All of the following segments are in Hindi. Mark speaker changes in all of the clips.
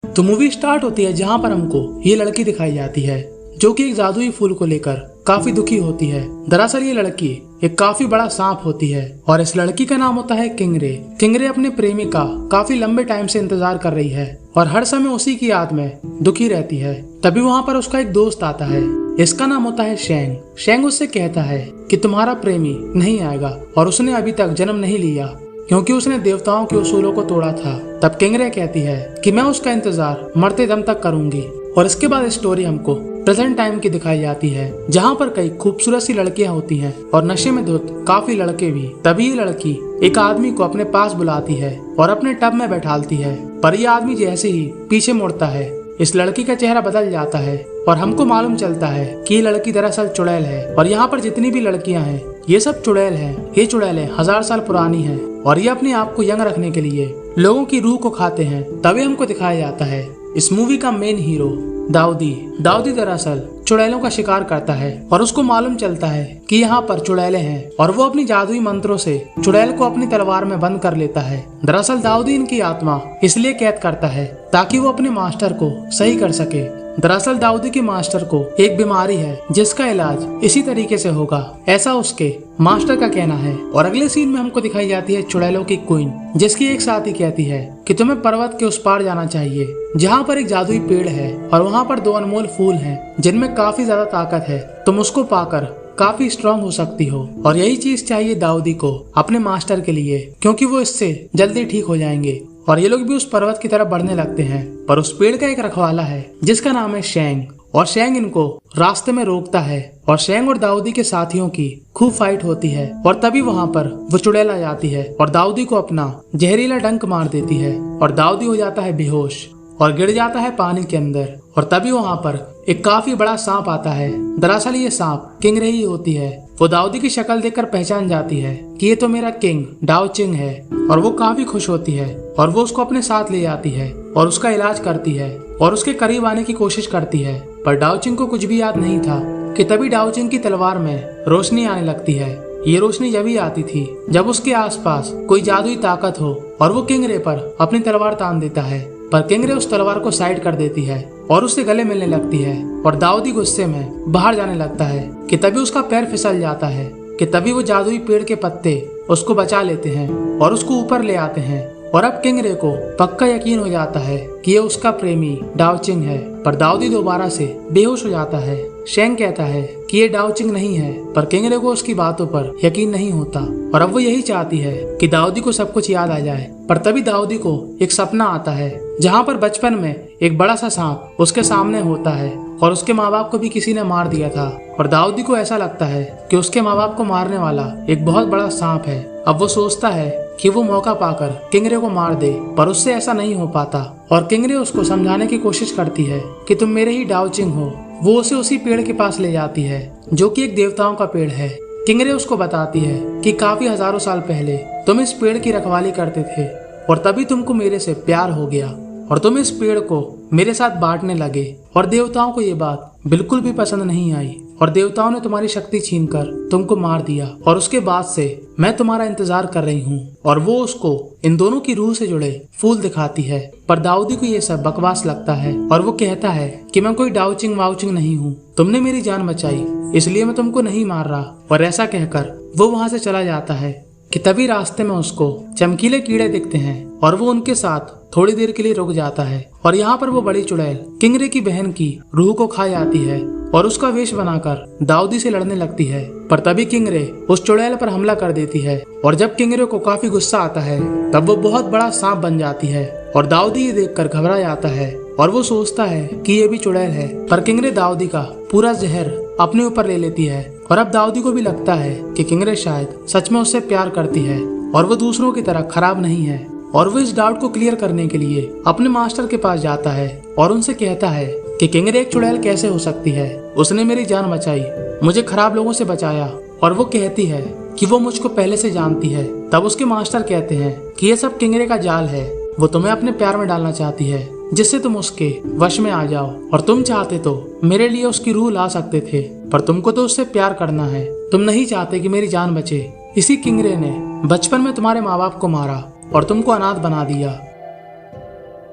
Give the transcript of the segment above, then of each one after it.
Speaker 1: तो मूवी स्टार्ट होती है जहाँ पर हमको ये लड़की दिखाई जाती है जो कि एक जादुई फूल को लेकर काफी दुखी होती है। दरअसल ये लड़की एक काफी बड़ा सांप होती है और इस लड़की का नाम होता है किंगरे। किंगरे अपने प्रेमी का काफी लंबे टाइम से इंतजार कर रही है और हर समय उसी की याद में दुखी रहती है। तभी वहाँ पर उसका एक दोस्त आता है, इसका नाम होता है शेंग। शेंग उससे कहता है कि तुम्हारा प्रेमी नहीं आएगा और उसने अभी तक जन्म नहीं लिया क्योंकि उसने देवताओं के उसूलों को तोड़ा था। तब किंगरे कहती है कि मैं उसका इंतजार मरते दम तक करूंगी। और इसके बाद स्टोरी हमको प्रेजेंट टाइम की दिखाई जाती है जहाँ पर कई खूबसूरत सी लड़कियां होती हैं और नशे में धुत काफी लड़के भी। तभी ये लड़की एक आदमी को अपने पास बुलाती है और अपने टब में बैठालती है, पर यह आदमी जैसे ही पीछे मुड़ता है इस लड़की का चेहरा बदल जाता है और हमको मालूम चलता है कि ये लड़की दरअसल चुड़ैल है। और यहाँ पर जितनी भी लड़कियां हैं ये सब चुड़ैल हैं। ये चुड़ैलें 1000 साल पुरानी हैं और ये अपने आप को यंग रखने के लिए लोगों की रूह को खाते हैं। तभी हमको दिखाया जाता है इस मूवी का मेन हीरो दाऊदी। दाऊदी दरअसल चुड़ैलों का शिकार करता है और उसको मालूम चलता है कि यहाँ पर चुड़ैलें हैं और वो अपनी जादुई मंत्रों से चुड़ैल को अपनी तलवार में बंद कर लेता है। दरअसल दाऊदी इनकी आत्मा इसलिए कैद करता है ताकि वो अपने मास्टर को सही कर सके। दरअसल दाऊदी के मास्टर को एक बीमारी है जिसका इलाज इसी तरीके से होगा, ऐसा उसके मास्टर का कहना है। और अगले सीन में हमको दिखाई जाती है चुड़ैलों की क्वीन, जिसकी एक साथी कहती है कि तुम्हें पर्वत के उस पार जाना चाहिए जहाँ पर एक जादुई पेड़ है और वहाँ पर 2 अनमोल फूल हैं जिनमें काफी ज्यादा ताकत है। तुम उसको पाकर काफी स्ट्रांग हो सकती हो। और यही चीज चाहिए दाऊदी को अपने मास्टर के लिए क्योंकि वो इससे जल्दी ठीक हो जाएंगे। और ये लोग भी उस पर्वत की तरफ बढ़ने लगते हैं, पर उस पेड़ का एक रखवाला है जिसका नाम है शेंग। और शेंग इनको रास्ते में रोकता है और शेंग और दाऊदी के साथियों की खूब फाइट होती है। और तभी वहाँ पर वो चुड़ैल आ जाती है और दाऊदी को अपना जहरीला डंक मार देती है और दाऊदी हो जाता है बेहोश और गिर जाता है पानी के अंदर। और तभी वहाँ पर एक काफी बड़ा सांप आता है। दरअसल ये सांप किंगरे ही होती है। वो दाऊदी की शक्ल देखकर पहचान जाती है कि ये तो मेरा किंग डाओ चिंग है और वो काफी खुश होती है और वो उसको अपने साथ ले जाती है और उसका इलाज करती है और उसके करीब आने की कोशिश करती है। पर डाओ चिंग को कुछ भी याद नहीं था कि तभी डाओ चिंग की तलवार में रोशनी आने लगती है। ये रोशनी जब ही आती थी जब उसके आसपास कोई जादुई ताकत हो और वो किंगरे पर अपनी तलवार तान देता है। पर किंगरे उस तलवार को साइड कर देती है और उससे गले मिलने लगती है और दाऊदी गुस्से में बाहर जाने लगता है कि तभी उसका पैर फिसल जाता है कि तभी वो जादुई पेड़ के पत्ते उसको बचा लेते हैं और उसको ऊपर ले आते हैं। और अब किंगरे को पक्का यकीन हो जाता है कि ये उसका प्रेमी डाओ चिंग है। पर दाऊदी दोबारा से बेहोश हो जाता है। शेंग कहता है कि ये डाओ चिंग नहीं है, पर किंगरे को उसकी बातों पर यकीन नहीं होता और अब वो यही चाहती है कि दाऊदी को सब कुछ याद आ जाए। पर तभी दाऊदी को एक सपना आता है जहाँ पर बचपन में एक बड़ा सा सांप उसके सामने होता है और उसके माँ बाप को भी किसी ने मार दिया था। और दाऊदी को ऐसा लगता है कि उसके माँ बाप को मारने वाला एक बहुत बड़ा सांप है। अब वो सोचता है कि वो मौका पाकर किंगरे को मार दे, पर उससे ऐसा नहीं हो पाता और किंगरे उसको समझाने की कोशिश करती है कि तुम मेरे ही डाओ चिंग हो। वो उसे उसी पेड़ के पास ले जाती है जो कि एक देवताओं का पेड़ है। किंगरे उसको बताती है कि काफी हजारों साल पहले तुम इस पेड़ की रखवाली करते थे और तभी तुमको मेरे से प्यार हो गया और तुम इस पेड़ को मेरे साथ बांटने लगे। और देवताओं को ये बात बिल्कुल भी पसंद नहीं आई और देवताओं ने तुम्हारी शक्ति छीनकर तुमको मार दिया और उसके बाद से मैं तुम्हारा इंतजार कर रही हूँ। और वो उसको इन दोनों की रूह से जुड़े फूल दिखाती है। पर दाऊदी को ये सब बकवास लगता है और वो कहता है कि मैं कोई डाउचिंग वाउचिंग नहीं हूँ, तुमने मेरी जान बचाई इसलिए मैं तुमको नहीं मार रहा। और ऐसा कहकर वो वहाँ से चला जाता है कि तभी रास्ते में उसको चमकीले कीड़े दिखते हैं और वो उनके साथ थोड़ी देर के लिए रुक जाता है। और यहाँ पर वो बड़ी चुड़ैल किंगरे की बहन की रूह को खा जाती है और उसका वेश बनाकर दाऊदी से लड़ने लगती है। पर तभी किंगरे उस चुड़ैल पर हमला कर देती है और जब किंगरे को काफी गुस्सा आता है तब वो बहुत बड़ा सांप बन जाती है। और दाऊदी ये देखकर घबरा जाता है और वो सोचता है कि ये भी चुड़ैल है। पर किंगरे दाऊदी का पूरा जहर अपने ऊपर ले लेती है और अब दाऊदी को भी लगता है कि किंगरे शायद सच में उससे प्यार करती है और वो दूसरों की तरह खराब नहीं है। और वो इस डाउट को क्लियर करने के लिए अपने मास्टर के पास जाता है और उनसे कहता है कि किंगरे एक चुड़ैल कैसे हो सकती है, उसने मेरी जान बचाई, मुझे खराब लोगों से बचाया। और वो कहती है कि वो मुझको पहले से जानती है। तब उसके मास्टर कहते हैं कि ये सब किंगरे का जाल है, वो तुम्हें अपने प्यार में डालना चाहती है जिससे तुम उसके वश में आ जाओ। और तुम चाहते तो मेरे लिए उसकी रूह ला सकते थे, पर तुमको तो उससे प्यार करना है, तुम नहीं चाहते कि मेरी जान बचे। इसी किंगरे ने बचपन में तुम्हारे माँ बाप को मारा और तुमको अनाथ बना दिया।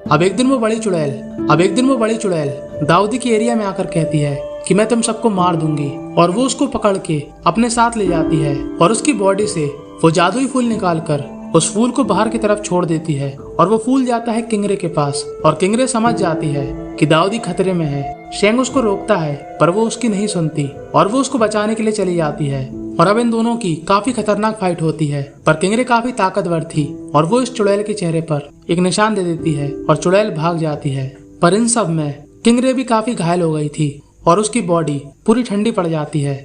Speaker 1: अब एक दिन वो बड़ी चुड़ैल दाऊदी की एरिया में आकर कहती है कि मैं तुम सबको मार दूंगी, और वो उसको पकड़ के अपने साथ ले जाती है और उसकी बॉडी से वो जादुई फूल निकाल कर उस फूल को बाहर की तरफ छोड़ देती है और वो फूल जाता है किंगरे के पास। और किंगरे समझ जाती है कि दाऊदी खतरे में है। शेंग उसको रोकता है पर वो उसकी नहीं सुनती और वो उसको बचाने के लिए चली जाती है। और अब इन दोनों की काफी खतरनाक फाइट होती है, पर किंगरे काफी ताकतवर थी और वो इस चुड़ैल के चेहरे पर एक निशान दे देती है और चुड़ैल भाग जाती है। पर इन सब में किंगरे भी काफी घायल हो गई थी और उसकी बॉडी पूरी ठंडी पड़ जाती है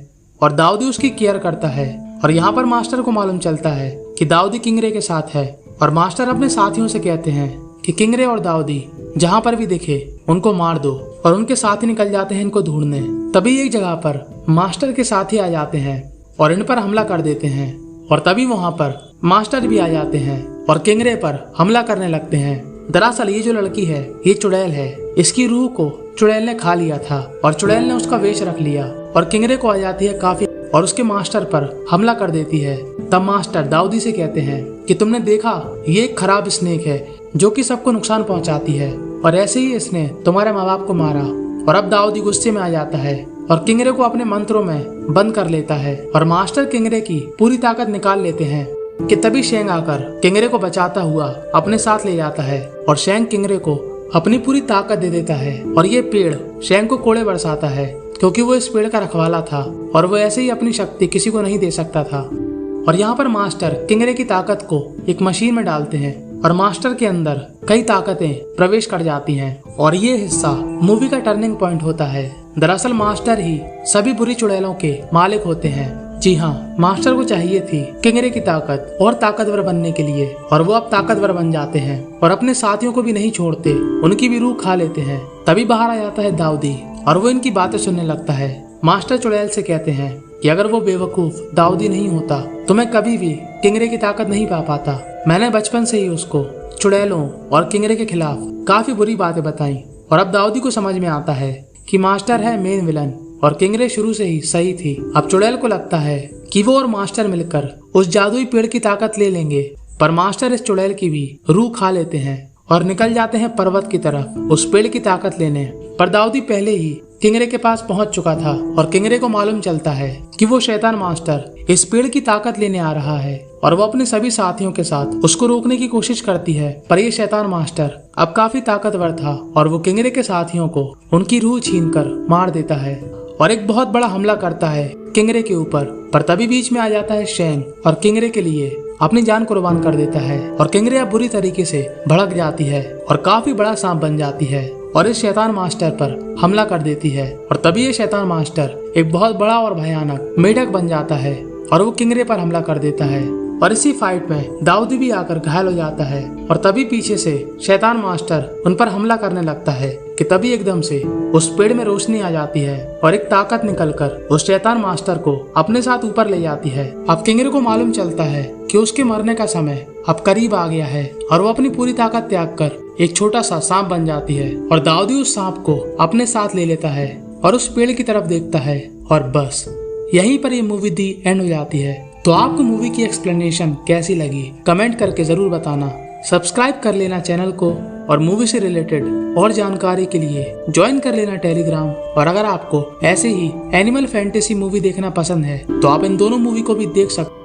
Speaker 1: और दाऊदी उसकी केयर करता है। और यहाँ पर मास्टर को मालूम चलता है कि दाऊदी किंगरे के साथ है और मास्टर अपने साथियों से कहते हैं कि किंगरे और दाऊदी जहाँ पर भी दिखे उनको मार दो, और उनके साथी निकल जाते हैं इनको ढूंढने। तभी एक जगह पर मास्टर के साथी आ जाते हैं और इन पर हमला कर देते हैं, और तभी वहाँ पर मास्टर भी आ जाते हैं और किंगरे पर हमला करने लगते हैं। दरअसल ये जो लड़की है ये चुड़ैल है, इसकी रूह को चुड़ैल ने खा लिया था और चुड़ैल ने उसका वेश रख लिया और किंगरे को आ जाती है काफी और उसके मास्टर पर हमला कर देती है। तब मास्टर दाऊदी से कहते हैं कि तुमने देखा, ये एक खराब स्नेक है जो कि सबको नुकसान पहुंचाती है, और ऐसे ही इसने तुम्हारे माँ बाप को मारा। और अब दाऊदी गुस्से में आ जाता है और किंगरे को अपने मंत्रों में बंद कर लेता है और मास्टर किंगरे की पूरी ताकत निकाल लेते हैं कि तभी शेंग आकर किंगरे को बचाता हुआ अपने साथ ले जाता है और शेंग किंगरे को अपनी पूरी ताकत दे देता है। और ये पेड़ शेंग को कोड़े बरसाता है क्योंकि वो इस पेड़ का रखवाला था और वो ऐसे ही अपनी शक्ति किसी को नहीं दे सकता था। और यहाँ पर मास्टर किंगरे की ताकत को एक मशीन में डालते हैं और मास्टर के अंदर कई ताकतें प्रवेश कर जाती हैं और ये हिस्सा मूवी का टर्निंग पॉइंट होता है। दरअसल मास्टर ही सभी बुरी चुड़ैलों के मालिक होते हैं। जी हाँ, मास्टर को चाहिए थी किंगरे की ताकत और ताकतवर बनने के लिए, और वो अब ताकतवर बन जाते हैं और अपने साथियों को भी नहीं छोड़ते, उनकी भी रूह खा लेते हैं। तभी बाहर आ जाता है दाऊदी और वो इनकी बातें सुनने लगता है। मास्टर चुड़ैल से कहते हैं कि अगर वो बेवकूफ दाऊदी नहीं होता तो मैं कभी भी किंगरे की ताकत नहीं पा पाता। मैंने बचपन से ही उसको चुड़ैलों और किंगरे के खिलाफ काफी बुरी बातें बताई, और अब दाऊदी को समझ में आता है कि मास्टर है मेन विलन और किंगरे शुरू से ही सही थी। अब चुड़ैल को लगता है कि वो और मास्टर मिलकर उस जादुई पेड़ की ताकत ले लेंगे, पर मास्टर इस चुड़ैल की भी रूह खा लेते हैं और निकल जाते हैं पर्वत की तरफ उस पेड़ की ताकत लेने। पर दाऊदी पहले ही किंगरे के पास पहुंच चुका था और किंगरे को मालूम चलता है कि वो शैतान मास्टर इस पेड़ की ताकत लेने आ रहा है और वो अपने सभी साथियों के साथ उसको रोकने की कोशिश करती है। पर ये शैतान मास्टर अब काफी ताकतवर था और वो किंगरे के साथियों को उनकी रूह छीनकर मार देता है और एक बहुत बड़ा हमला करता है किंगरे के ऊपर। पर तभी बीच में आ जाता है शेंग और किंगरे के लिए अपनी जान कुर्बान कर देता है और किंगरे अब बुरी तरीके से भड़क जाती है और काफी बड़ा सांप बन जाती है और इस शैतान मास्टर पर हमला कर देती है। और तभी ये शैतान मास्टर एक बहुत बड़ा और भयानक मेढक बन जाता है और वो किंगरे पर हमला कर देता है। और इसी फाइट में दाऊदी भी आकर घायल हो जाता है और तभी पीछे से शैतान मास्टर उन पर हमला करने लगता है कि तभी एकदम से उस पेड़ में रोशनी आ जाती है और एक ताकत निकलकर उस शैतान मास्टर को अपने साथ ऊपर ले जाती है। अब किंगरे को मालूम चलता है कि उसके मरने का समय अब करीब आ गया है और वो अपनी पूरी ताकत त्याग कर एक छोटा सा सांप बन जाती है और दाऊदी उस सांप को अपने साथ ले लेता है और उस पेड़ की तरफ देखता है और बस यहीं पर ये मूवी दी एंड हो जाती है। तो आपको मूवी की एक्सप्लेनेशन कैसी लगी कमेंट करके जरूर बताना। सब्सक्राइब कर लेना चैनल को और मूवी से रिलेटेड और जानकारी के लिए ज्वाइन कर लेना टेलीग्राम। और अगर आपको ऐसे ही एनिमल फैंटेसी मूवी देखना पसंद है तो आप इन दोनों मूवी को भी देख सकते